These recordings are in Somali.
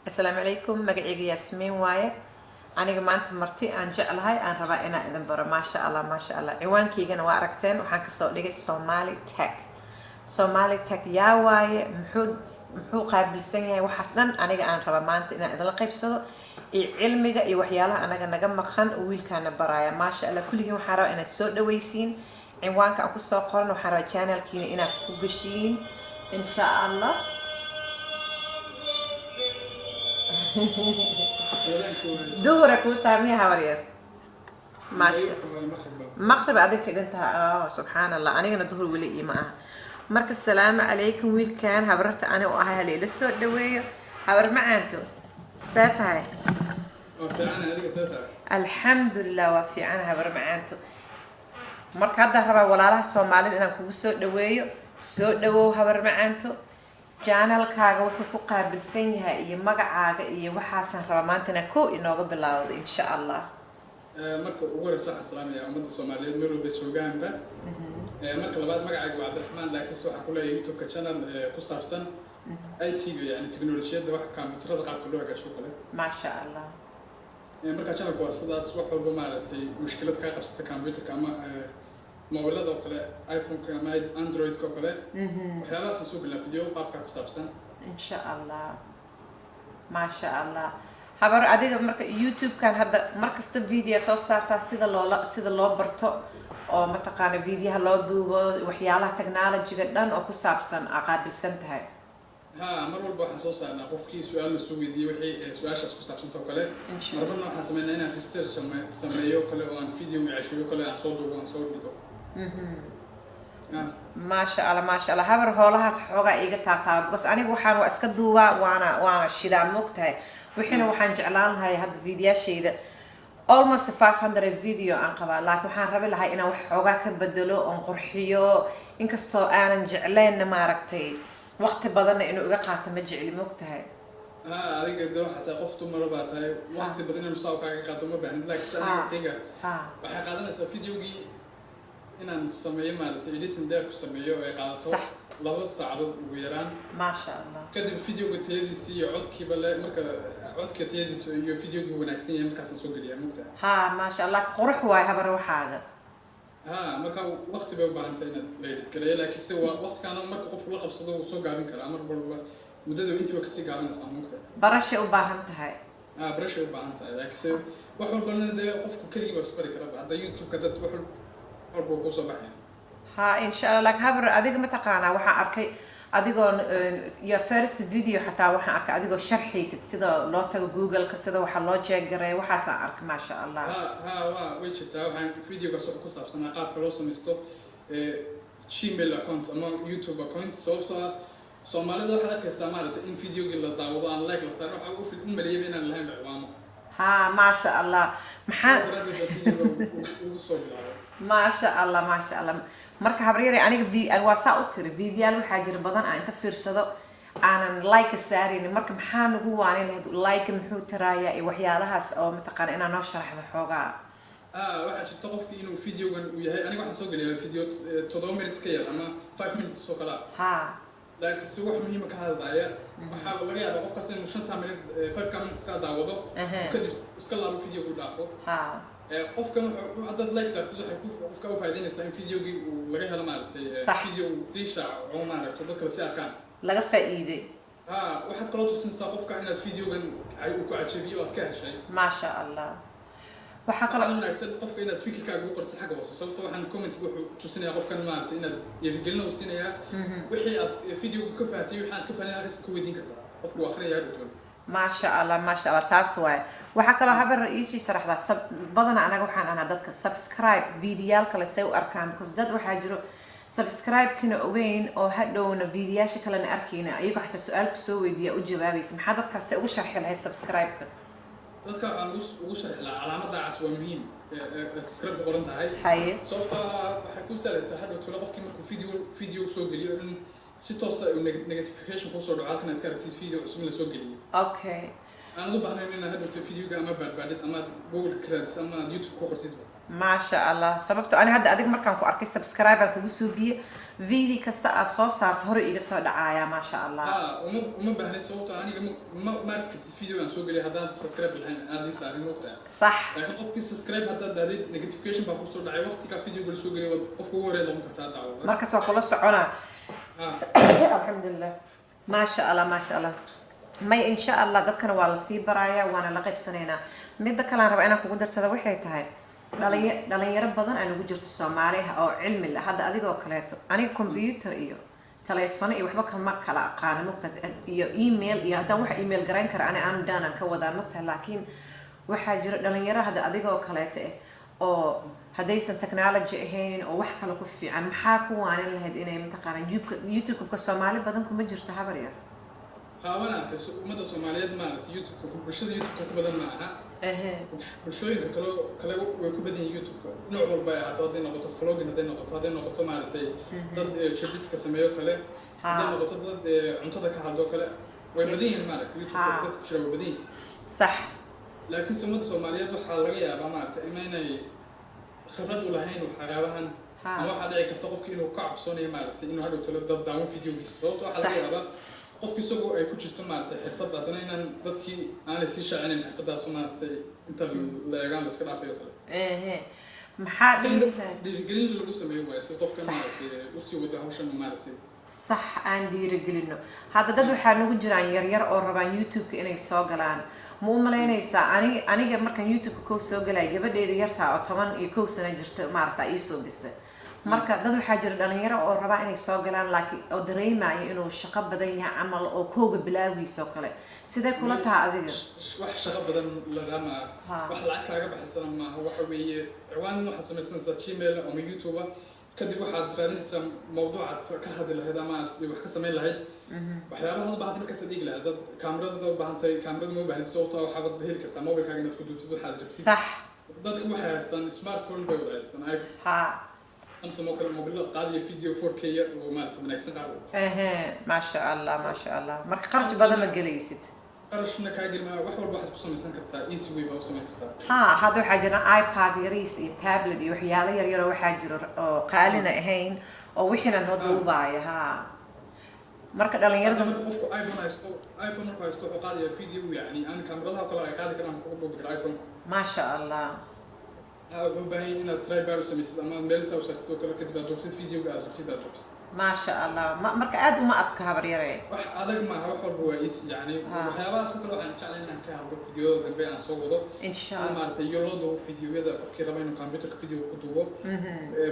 السلام عليكم مقعيقي ياسمين وايه aniga maanta marti aan jeclahay aan rabaa inaan idin baro maasha Allah ciwaankaygana waa aragteen waxaan kasoo dhigay SomaliTech yaa waaye muxuu qaabilsan yahay waxaas dhan aniga aan rabaa maanta inaan idin la qaybsado iyo cilmiga iyo waxyaalaha anaga naga maqan oo wiilkaana baraya maasha Allah kulligiin waxaan rabaa inaad soo dhawaysiin ciwaanka aan kusoo qoran waxaan rabaa channelkiina inaad ku gashiin insha Allah دورك وتاميها ورير ماشي مغرب أديك إذا انت سبحان الله أنا قلنا ظهر ولي معها مركز السلام عليكم ويل كان هبرت أنا وأهلي لسه دوية هبر معانتو ساتها الحمد لله وفي عنها هبر معانتو مركز هذا هبر ولا له الصومالي أنا كوسو دوية سو دو هبر معانتو channelkaaga wuxuu ku qaabilsan yahay iyo magacaaga iyo waxaasan rabaa maantana ko inooga bilaawdo insha Allah marka ugu horeysa waxaan salaamayaa ummadda Soomaaliyeed meel walba joogaanba marka labaad magacaygu waa Cabdiraxmaan laakiin waxa ku leeyahay YouTube channel ku saabsan IT yani teknolojiyada wax kombiyuutarada qaabka loo hagaajiyo kale ma sha Allah marka channelku waa sidaas wax walba maaragtay mushkilad ka qabsata kombiyuutarka ama موبايلات أو كله آيفون كمان أندرويد كله وحياة سوق الفيديو قابك بسابسن إن شاء الله ما شاء الله هبر أديك مرك يوتيوب كان هذا مركز الفيديو صار سيد الله برتو أو متقان فيديو هلا دوبه وحياة تكنولوجيا جدا أو كسابسن أقابل سنتها ها مرة البحث صوصا أنا قفكي سؤال مسوي دي وحي سؤال شخص كسابسن توكله مرة ما حسمنا هنا في السيرش سميو كله وان فيديو يعيشوا كله عن صوته وان صوت فيديو ما شاء الله هبر هولهاس xogaa iga taaqaa bas anigu waxaan waa iska duubaa waana shidaa moogtahay wixina waxaan jeclaan lahay hadda fiidiyoshayda almost 500 video aan qabaa laakiin waxaan rabi lahay inaan wax xogaa ka bedelo oo qurxiyo inkastoo aanan jeclayn ma aragtay waqti badan inuu iga qaato ma jecli moogtahay adiga doo xataa qoftu mar baa tahay waqti badan inuu soo kaaga qaato ma baahnid laakiin saniga waxa qaadanaysa videogii inaan sameeyo maaragtay editing deer ku sameeyo ay qaadato 2 saacadood ugu yaraan ma sha Allah kadib videoga tayadiisa iyo codkiiba le marka codka tayadiisa iyo videoga wanaagsan yahay markaas soo geliyaa mugta ma sha Allah qurux waay habar waxaaga marka waqti bay u baahan tahay inaad la edit gareeyo laakiin si waqtigan marka qofku la qabsado uu soo gaabin karaa mar walba muddada intii ka sii gaabanaysa mugta barashay u baahan tahay barashay u baahan tahay laakiin wax walba qofku kaliya waa isbari karaa hadda YouTube ka dad wax أربعة كوسة بحية. إن شاء الله لك هبر أديك متقانا وحنا أركي أديكون your first video حتى وحنا أركي أديكون شرحي سيدا لوتا جوجل كسيدا وحلا جاكري وحاسة أرك ما شاء الله. ويش تاو عن فيديو كوسة بسنا قاب سميستو شيميل أكونت أما يوتيوب أكونت صوبته سومالي ده حدا كسامالة إن فيديو جل داوو أنا لايك لصار أو في الأم اللي يبين اللي هم بعوامه. ما شاء الله محل. ما شاء الله marka habriyay aniga aan waa saa u tiri fiidiyaal waxa jira badan aan inta fiirsado aanan like saarin marka maxaa nagu waanay like muxuu tiraaya iyo waxyaalahaas oo mataqaan inaan noo sharaxdo xoogaa waxa jirta qofkii inuu fiidiyogan uu yahay aniga waxaan soo geliyaa fiidiyo 7 minutes ka yar ama 5 minutes soo kala laakiin si wax muhiim ka hadlaya waxa laga yaabaa qofkaas inuu 5 minutes ka daawado kadib iska laabo fiidiyo ku dhaafo qofkan hadda like saartid waxay qofka u faa'iideynaysaa in videogii uu laga helo maaragtay video si shaac oo maaragtay dadka si arkaan laga faa'iiday waxaad kaloo tusinaysaa qofka inaad videogan ay ku cajabiyo aad ka heshay ma sha Allah waxa kaloo wanaagsan qofka inaad fikirkaaga u qortid xagga hoose sababtoo waxaan comment wuxuu tusinayaa qofkan maaragtay inaad dhiirigelin u siinayaa wixii aad videoga ka fahatay waxaad ka fahanay aad iska weydiin kartaa qofku akhriyaa dhigto ما شاء الله تاسواي وحكى له هبر رئيسي صراحة بدنا أنا وحنا أنا دتك سبسكرايب فيديوال كلا سوي أركان بس دت وحاجرو سبسكرايب كنا وين أو هدونا فيديو شكلنا أركينا أيوة حتى سؤال بسوي دي أجوابي سمح هذا كسر وش شرح لهي سبسكرايب كده دتك عن وش شرح له علامة دعس ومهم سبسكرايب بقولنا هاي صوت حكوا سأل سهل وتلاقف كم فيديو سوي اليوم ستوصل نوتيفيكيشن كوصل دعاء كنا تكرر فيديو اسمه سوق لي. أوكي. أنا ضبط هنا هذا الفيديو كأما بعد أما جوجل كريدس أما يوتيوب كوكر تدو. ما شاء الله سببته أنا هذا أديك مركان كو أركي سبسكرايب أكو بسوبي video kasta aad soo saarto hore iga soo dhacaya ma sha Allah uma baahnid sababta aniga ma markii video aan soo galay hadaan subscribe lahayn aad ii saarin waqtiga صح laakiin qofkii subscribe hadda daadid notification baa ku soo dhacay waqtiga video gal soo galay qofku ugu horeeya lagu kartaa daawo marka soo kula socona alxamdulillah ma sha Allah ma sha Allah may insha Allah dadkana waa la sii baraya waana la qaybsanaynaa midda kale aan raba inaan kugu darsado waxay tahay dhalinyaro badan aan ugu jirto Soomaaliya oo cilmi leh hadda adigoo kaleeto aniga computer iyo telefoon iyo waxba kama kala aqaan mugtad iyo email iyo hadda waxa email garan kara aan daanan ka wada mugtad laakiin waxa jira dhalinyaro hadda adigoo kaleeto oo hadaysan technology ahayn oo wax kale ku fiican maxaa ku waanin lahayd inay mataqaanaa YouTube-ka Soomaali badan kuma jirto habar yar hawana umada Soomaaliyeed ma YouTube-ka bulshada YouTube-ka ku badan ma aha bulshooyinka kale way ku badan yihiin YouTube-ka nooc walba ay ahaato hadday noqoto vlogging hadday noqoto maaragtay dad shabiska sameeyo kale hadday noqoto dad cuntada ka hadlo kale way badan yihiin maaragtay YouTube-ka bulshada way badan yihiin صح laakiin umada Soomaaliyeed waxaa laga yaabaa maaragtay inay khibrad u lahayn waxyaabahan ama waxaa dhici karta qofkii inuu ka cabsoonayo maaragtay inuu hadhow talo dad daawan videogiisa sababtoo waxaa laga yaabaa qofki isagoo ay ku jirto maaragtay xirfad haddana inaan dadkii aanay sii shaacinayn xirfadaas maaragtay inta la eegaan la iska dhaafayo kale maxaa dhiirigelin lagu sameeyo waaye si qofka maaragtay usii wada hawshan maaragtay صح aan dhiirigelino hadda dad waxaa nagu jiraan yaryar oo rabaan YouTube-ka inay soo galaan ma u malaynaysaa aniga markaan YouTube-ka koo soo galay gabadheeda yartaa oo 11 sano jirta maaragtay ii soo bisay marka dad waxaa jira dhalinyaro oo rabaa inay soo galaan laakiin oo dareemayo inuu shaqo badan yahay camal oo kooga bilaawiisa kale sidee kula tahay adiga wax shaqo badan la rama wax lacag kaaga baxsan ma waxa weeye ciwaan waxaad samaysanaysaa Gmail ama YouTube kadib waxaad raadinaysaa mawduucaad ka hadli lahayd ama wax ka samayn lahayd waxyaabaha u baahan markaad dhigi lahayd dad kaamirada u baahan tahay kaamirada ma baahan sababtoo waxaad heli kartaa mobilkaaga inaad ku duubtid waxaad rabtid صح dadku waxay haystaan smartphone bay haystaan Samsung oo kale mobil qaadiyo video 4K oo maaragtay wanaagsan qaado ما شاء الله ما شاء الله marka qarash badan ma galaysid qarashna ka galma wax walba waxaad ku samaysan kartaa easy way baa u samayn kartaa hadda waxaa jira iPad yariis iyo tablet iyo waxyaalo yar yar oo waxaa jira oo qaalina ahayn oo wixina noo duubaya marka dhalinyarada qofku iPhone ku haysto oo qaadiyo video yani aan kamaradaha kale ay qaadi karaan ku duubi karo iPhone ما شاء الله وباهي إن ترايبال سميس أما ميلسا وسكتو كلا كتبا دوبت فيديو قاعد دوبت ما شاء الله ما كأد وما أتكهر بريري هذا ما هو حر بويس يعني وحياة سكر عن شغلين عن كهر فيديو قبل عن صوره إن شاء الله ما تيولده فيديو هذا أفكر ما إنه كمبيوتر فيديو كتبه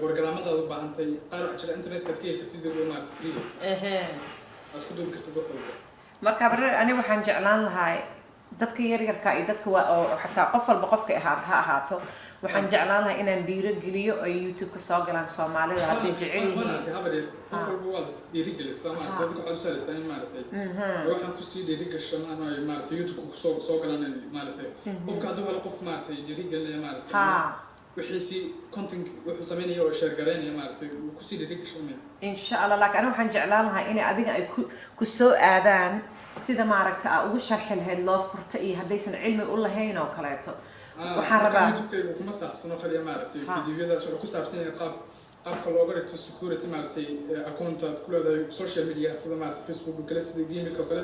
برنامج هذا بعدين تي قارئ على الإنترنت كتير فيديو ما تفريه أتكتب كتبه marka barar ani waxaan jeclaan lahaa dadka yaryarka iyo dadka xataa qof walba qofka ha ahaato waxaan jeclaan lahaa inaan dhiirigeliyo ay YouTube-ka soo galaan Soomaalida hadday jecel yihiin qof walba waa dhiirigeliyo Soomaalida dadka waxay u salaysan maaragtay waxaan ku sii dhiirigashan ama maaragtay YouTube-ka soo galaan maaragtay qofka hadduu helo qof maaragtay dhiirigeliyo maaragtay وحسي كونتنت وحسميني أو شركرين مالتي وكسيدي ديك شو إن شاء الله لك أنا وحن جعلانها إني أديك كسو آذان سيدا ما ركت أوش شرح لها الله فرتقي هديسن علمي يقول له هنا وكلاته وحربا وكما سنة خليها مالتي فيديو هذا شو كسر سنة قاب كلوجرت السكوريتي مالتي أكونتات كل هذا السوشيال ميديا سيدا مالتي فيسبوك وكلاس جيميل كوكلا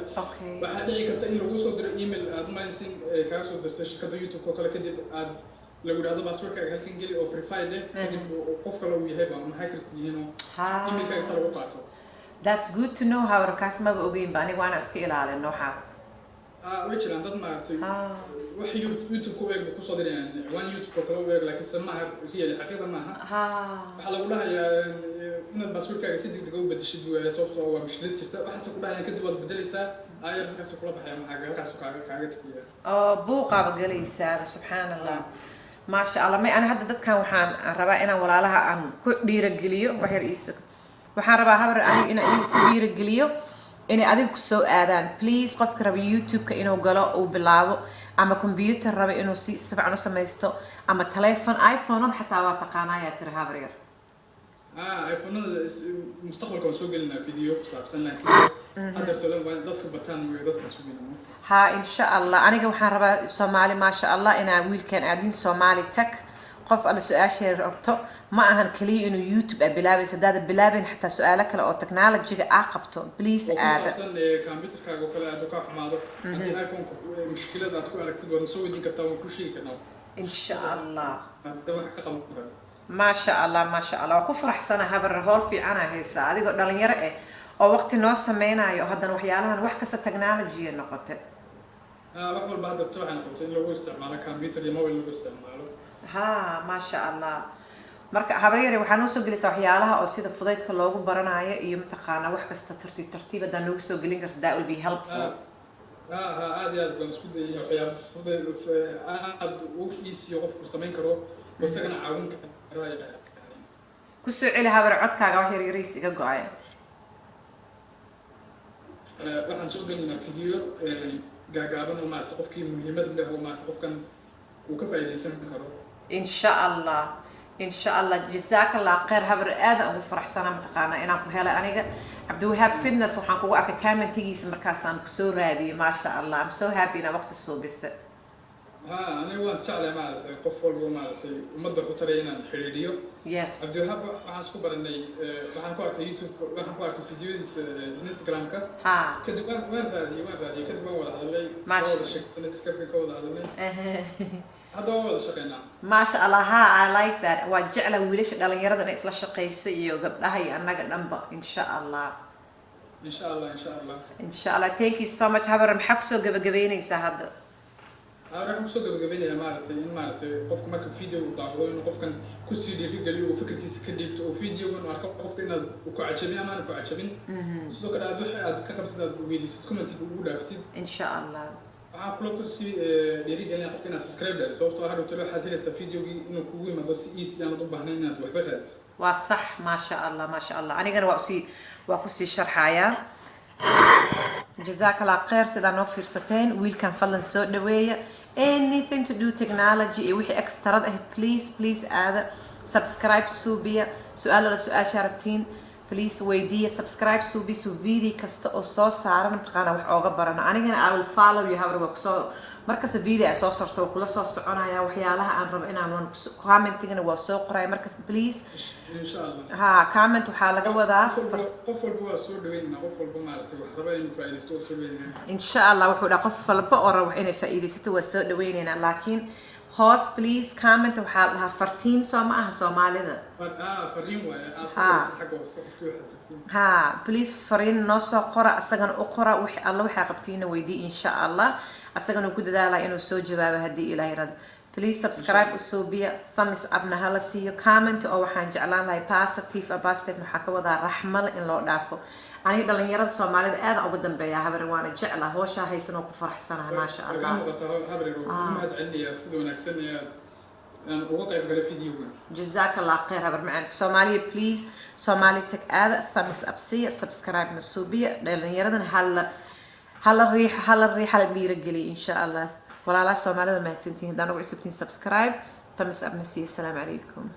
وحدي كنت إنه وصل در إيميل ما ينسين كاسو درستش كده يوتيوب كوكلا كده لو هذا باسورد هالكين جلي أو فريفايد قف لو يهبه من هاكرز يهينه إيميل كيسر وقعته. That's good to know how الكاسمة بقوين باني وأنا أسكيل على إنه حاس. ويش عندنا ما وحي يوتيوب كويك بكوصل يعني وان يوتيوب كويك لكن سماها هي الحقيقة معها. حلا ولا يا إن الباسورد كيسيد تجاوب بديشيد صوت أو مشكلة تشتا وحسب كلها يعني كده بدليسة بحسب كلها بحياة معها حسب كعجت فيها. بوقا بقليسة سبحان الله. ما شاء الله ما أنا هذا كان وحان ربا أنا ولا لها أن كبير الجليو وحير إيسك وحان ربا هبر أنا إن كبير الجليو إني أديك كسو آذان بليز قف ربا يوتيوب كإنه قلا وبلاو أما كمبيوتر ربا إنه سبع نص سميستو أما تليفون آيفون حتى واتقانا يا ترى هبرير آيفون مستقبل كون سوق لنا فيديو saabsan لكن هذا تلون وين ضد بطان وضد سوقنا ها إن شاء الله أنا جو حربا سومالي ما شاء الله أنا ويل كان قاعدين SomaliTech قف على سؤال شيء ربطه ما أهن كلي إنه يوتيوب بلابس هذا بلابين حتى سؤالك لو تكنولوجي عقبته بليز هذا كمبيوتر كاغو كلا دوكا حماده عندي ايفون مشكله ذات ku aragtid wada soo wadin kartaa waan ku sheegi karnaa إن شاء الله هذا wax ka qaban ما شاء الله ما شاء الله وكفرح سنة هبر هول في أنا هسا هذه قد دلني يرقى أو وقت ناس سمينا يا هذا وحيالها نوح كسر تكنولوجيا نقطة wax walba hadda waxaan qabtay in lagu isticmaalo computer iyo mobile lagu isticmaalo ها ما شاء الله marka habaryare waxaan u soo gelisay waxyaalaha oo sida fudaydka loogu baranayo iyo mataqaana wax kasta tartiib haddaan loogu soo gelin karto that will be helpful aad iyo aad baan isku dayay waxyaabo fudayd aad u fiisiyo qofku samayn karo wasagana caawin kara ku soo celi habar codkaaga wax yar yariis iga go'ay waxaan soo gelinaa video gaagaaban oo maanta qofkii muhiimad leh oo maanta qofkan uu ka faa'iideysan karo إن شاء الله جزاك الله خير هبر هذا أبو فرح سنة متقانا أنا بهلا أنا عبد الوهاب فيتنس وحنقول أك كامل تيجي مركزان بسور هذه ما شاء الله I'm so happy أنا وقت الصوب بس أنا وان شعله مالتي قفل ومالتي ومدة قطرينا الحريريو yes عبد الوهاب وحنسكو برني وحنقول أك يوتيوب وحنقول أك فيديو إنستغرام كا كده وين فادي كده وين ولا هذا ما شاء الله شيء سنتسكفي كودا هذا هذا هو الشقينا ما شاء الله ها I like that وجعله ويلش دلنا يردنا إسلا شقيسي وقبلها هي أنا قد نبأ إن شاء الله إن شاء الله إن شاء الله إن شاء الله thank you so much هبر محكسو قبيني سهاد راح نسوق قبيني مالتي قفك ما كان فيديو ضعوا إنه قف كان كسي دي في قليل وفكر كيس كديت وفيديو من أركب قف إنه وكعجبين أمان وكعجبين سلوك الأدوحة كتبت هذا الفيديو كومنت بقول أفتي إن شاء الله عقلك كسي يريد أن يقف إنه سبسكرايب له صوت واحد وتلو حد لسه فيديو إنه كوي ما دوس إيس يعني طبعا هنا إنه توحبه هذا وصح ما شاء الله ما شاء الله أنا جن وقصي شرحايا جزاك الله خير سيدا نوفر ستين ويل كان فلن سود دوية anything to do technology وحي extra please هذا subscribe سوبيا سؤال شاربتين please ويدية subscribe سوبي سو فيديو كست أو صوص عارم تقانا وح أوجا برنا أنا جن I will follow you هبر وكسو مركز الفيديو أساس صرته وكل صوص أنا يا وحيالها عن ربنا عنوان comment تيجي وصو قراي مركز please إن شاء الله ها comment وحالة جودا قفل بوا سود وين قفل بوا مالتي وحربين فايدستو سود وين إن شاء الله وحنا قفل بقرة وحنا فايدستو سود ويننا لكن host please comment وحالها فرتين سوما سومالي ذا فرين ها please فرين نص قرأ أسجن أقرأ وح الله وحقبتينا ويدي إن شاء الله أسجن وكده ده لا إنه سو جواب هدي إلى رد please subscribe وسوبيا thumbs up نهلا see you comment أو حنجعلان لاي positive أو positive محكوا ذا رحمة إن لو دافو أنا يقدر يرد سومالي هذا أو بدن بيا هبر وانا جعله هو شاهي سنو كفرح سنة ما شاء الله ما عندي يا سيدو نكسن يا وقع بقى فيديو جزاك الله خير هبر معنا سومالي بليز SomaliTech هذا thumbs up سي subscribe مسوبيا لأن يردن هلا الريحة اللي يرجلي إن شاء الله ولا لا سومالي ما تنتين دانو عسبتين subscribe thumbs up نسي السلام عليكم